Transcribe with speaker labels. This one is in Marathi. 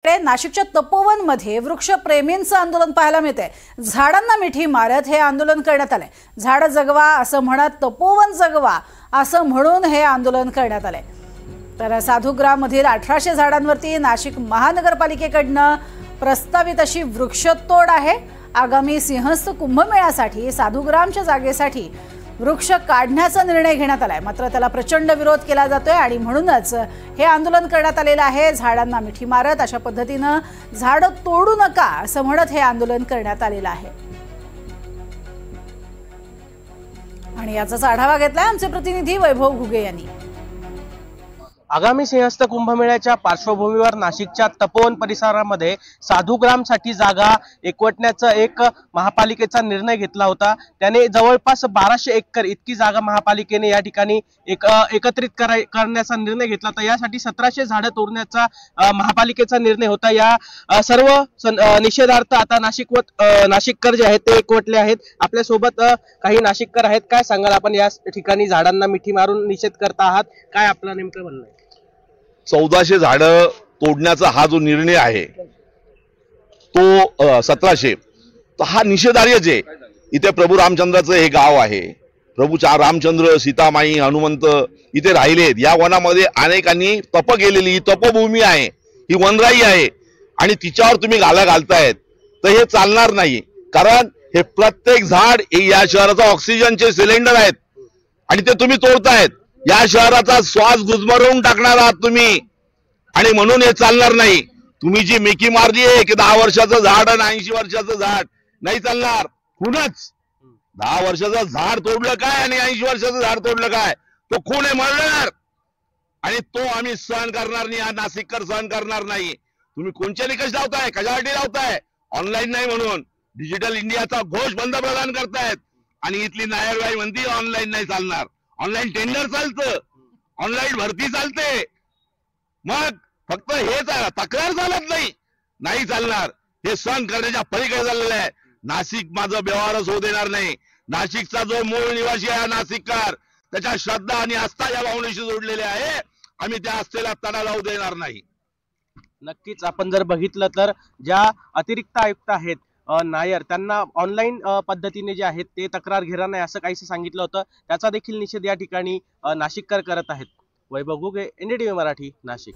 Speaker 1: नाशिकच्या तपोवन मध्ये वृक्षप्रेमींचं आंदोलन पाहायला मिळते। झाडांना मिठी मारत हे आंदोलन करण्यात आले। झाड जगवा असं म्हणत तपोवन जगवा असं म्हणून हे आंदोलन करण्यात आले। तर साधुग्राम मधील 1800 झाडांवरती नाशिक महानगरपालिकेकडनं प्रस्तावित अशी वृक्षतोड आहे। आगामी सिंहस्थ कुंभमेळ्यासाठी साधुग्रामच्या जागेसाठी वृक्ष काढण्याचा निर्णय घेण्यात आलाय, मात्र त्याला प्रचंड विरोध केला जातोय आणि म्हणूनच हे आंदोलन करण्यात आलेलं आहे। झाडांना मिठी मारत अशा पद्धतीनं झाड तोडू नका असं म्हणत हे आंदोलन करण्यात आलेलं आहे। आणि याचाच आढावा घेतलाय आमचे प्रतिनिधी वैभव घुगे यांनी।
Speaker 2: आगामी सिंहस्थ कुंभमेळ्याच्या पार्श्वभूमीवर नाशिकच्या तपोवन परिसरामध्ये साधुग्रामसाठी जागा एकवटण्याचा एक महापालिकेचा निर्णय घेतला होता। त्याने जवळपास 1200 एकर इतकी जागा महापालिकेने या ठिकाणी एकत्रित करण्याचा निर्णय घेतला होता। यासाठी 1700 झाडं तोडण्याचा महापालिकेचा निर्णय होता। या सर्व निषेधार्थ आता नाशिककर जे आहेत ते एकवटले आहेत। आपल्या सोबत काही नाशिककर आहेत। काय सांगाल आपण या ठिकाणी झाडांना मिठी मारून निषेध करता आहात, काय आपलं नेमकं म्हणणं आहे?
Speaker 3: 1400 झाडं तोडण्याचा हा जो निर्णय आहे तो 1700 तर हा निषेधार्हच आहे। इथे प्रभू रामचंद्राचं हे गाव आहे। प्रभू रामचंद्र, सीतामाई, हनुमंत इथे राहिलेत। या वनामध्ये अनेकांनी तप केलेली तपभूमी आहे, ही वनराई आहे आणि तिच्यावर तुम्ही गाला घालतायत तर हे चालणार नाही। कारण हे प्रत्येक झाड या शहराचा ऑक्सिजनचे सिलेंडर आहेत आणि ते तुम्ही तोडतायत। या शहराचा श्वास गुदमरवून टाकणार आहात तुम्ही आणि म्हणून हे चालणार नाही। तुम्ही जी मिकी मारली आहे की 10 वर्षाचं झाड आणि 80 वर्षाचं झाड नाही चालणार। खूनच 10 वर्षाचं झाड तोडलं काय आणि 80 वर्षाचं झाड तोडलं काय, तो खून आहे, मरणार आणि तो आम्ही सहन करणार नाही। हा नाशिककर सहन करणार नाही। तुम्ही कोणचे निकष लावताय, कशासाठी लावताय? ऑनलाईन नाही म्हणून डिजिटल इंडियाचा घोष पंतप्रधान करतायत आणि इथली नायरबाई म्हणती ऑनलाईन नाही चालणार। ऑनलाईन टेंडर चालतं, ऑनलाईन भरती चालते, मग फक्त हेच तक्रार चालत नाही चालणार। हे सहन करण्याच्या पलीकडे चाललेलं आहे। नाशिक माझं व्यवहारच होऊ देणार नाही। नाशिकचा जो मूळ निवासी आहे नाशिककर, त्याच्या श्रद्धा आणि आस्था या भावनेशी जोडलेले आहे। आम्ही त्या आस्थेला तडा लावू देणार नाही।
Speaker 2: नक्कीच आपण जर बघितलं तर ज्या अतिरिक्त आयुक्त आहेत नायर, त्यांना ऑनलाईन पद्धतीने जे आहेत ते तक्रार घेणार नाही असं काहीसं सांगितलं होतं। त्याचा देखील निषेध या ठिकाणी नाशिककर करत आहेत। वैभव घुगे, NDTV मराठी, नाशिक।